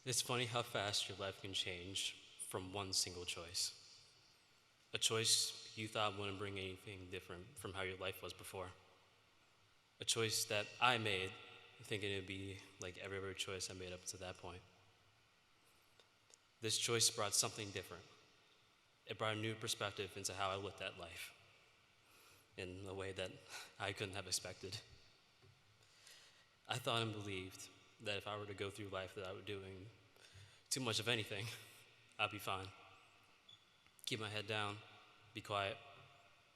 It's funny how fast your life can change from one single choice. A choice you thought wouldn't bring anything different from how your life was before. A choice that I made thinking it would be like every other choice I made up to that point. This choice brought something different. It brought a new perspective into how I looked at life in a way that I couldn't have expected. I thought and believed that if I were to go through life that I was doing too much of anything, I'd be fine. Keep my head down, be quiet,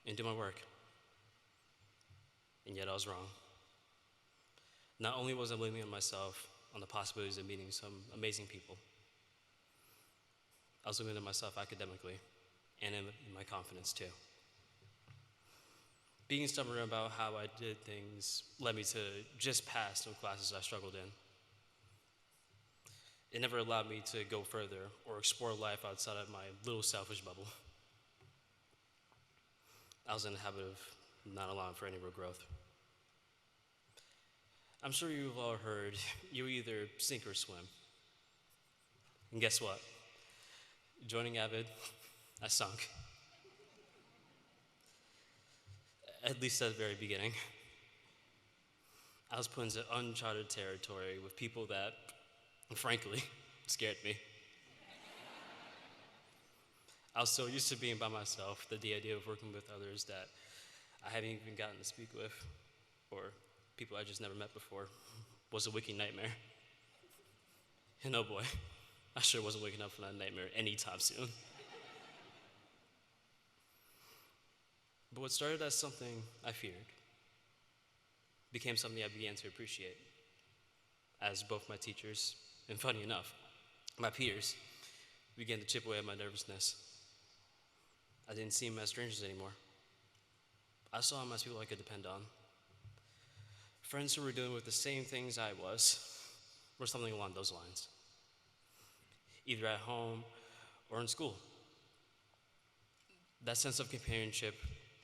and do my work. And yet I was wrong. Not only was I limiting myself on the possibilities of meeting some amazing people, I was limiting myself academically and in my confidence too. Being stubborn about how I did things led me to just pass some classes I struggled in. It never allowed me to go further or explore life outside of my little selfish bubble. I was in the habit of not allowing for any real growth. I'm sure you've all heard, you either sink or swim. And guess what? Joining AVID, I sunk. At least at the very beginning. I was put into uncharted territory with people that, frankly, scared me. I was so used to being by myself that the idea of working with others that I haven't even gotten to speak with, or people I just never met before, was a waking nightmare. And oh boy, I sure wasn't waking up from that nightmare anytime soon. But what started as something I feared became something I began to appreciate, as both my teachers, and funny enough, my peers, began to chip away at my nervousness. I didn't see them as strangers anymore. I saw them as people I could depend on. Friends who were dealing with the same things I was, or something along those lines, either at home or in school. That sense of companionship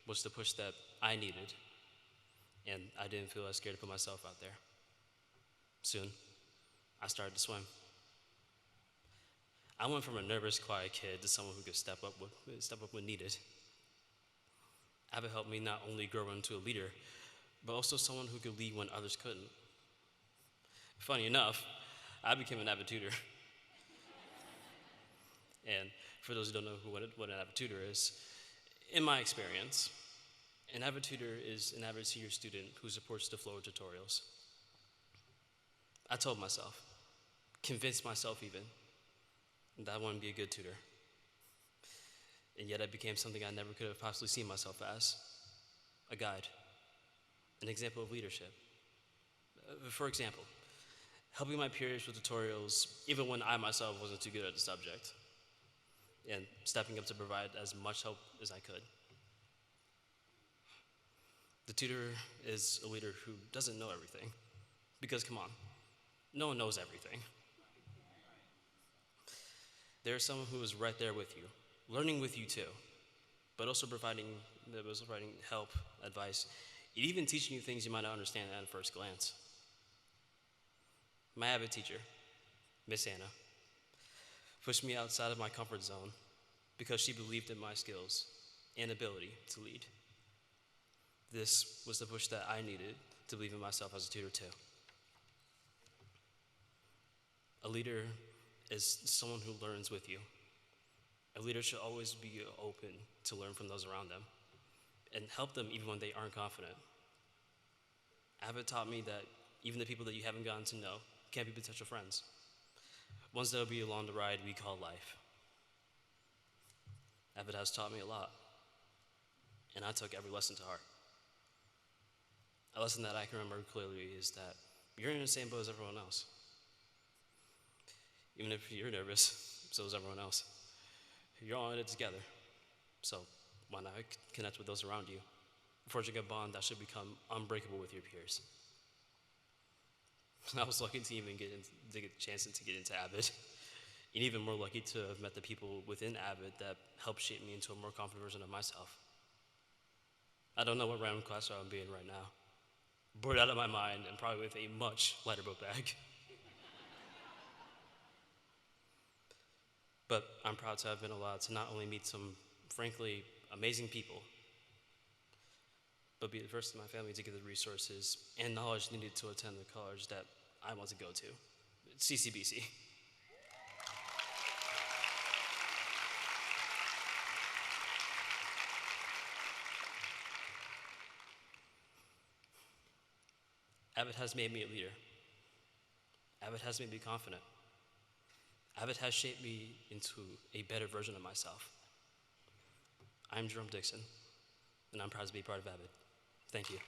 was the push that I needed, and I didn't feel as scared to put myself out there. Soon, I started to swim. I went from a nervous, quiet kid to someone who could step up when needed. AVID helped me not only grow into a leader, but also someone who could lead when others couldn't. Funny enough, I became an AVID tutor. And for those who don't know what an AVID tutor is, in my experience, an AVID tutor is an AVID senior student who supports the flow of tutorials. I told myself, convinced myself even, that I wanted to be a good tutor. And yet I became something I never could have possibly seen myself as, a guide, an example of leadership. For example, helping my peers with tutorials even when I myself wasn't too good at the subject, and stepping up to provide as much help as I could. The tutor is a leader who doesn't know everything, because come on, no one knows everything. There's someone who is right there with you, learning with you too, but also providing help, advice, and even teaching you things you might not understand at first glance. My AVID teacher, Miss Anna, pushed me outside of my comfort zone because she believed in my skills and ability to lead. This was the push that I needed to believe in myself as a tutor too. A leader is someone who learns with you. A leader should always be open to learn from those around them and help them even when they aren't confident. AVID taught me that even the people that you haven't gotten to know can be potential friends. Ones that will be along the ride we call life. AVID has taught me a lot, and I took every lesson to heart. A lesson that I can remember clearly is that you're in the same boat as everyone else. Even if you're nervous, so is everyone else. You're all in it together. So why not connect with those around you? Forging a bond that should become unbreakable with your peers. I was lucky to even get a chance to get into AVID, and even more lucky to have met the people within AVID that helped shape me into a more confident version of myself. I don't know what random class I'm being right now. Bored out of my mind and probably with a much lighter book bag. But I'm proud to have been allowed to not only meet some, frankly, amazing people, but be the first in my family to get the resources and knowledge needed to attend the college that I want to go to, CCBC. AVID has made me a leader. AVID has made me confident. AVID has shaped me into a better version of myself. I'm Jerome Dixon, and I'm proud to be part of AVID. Thank you.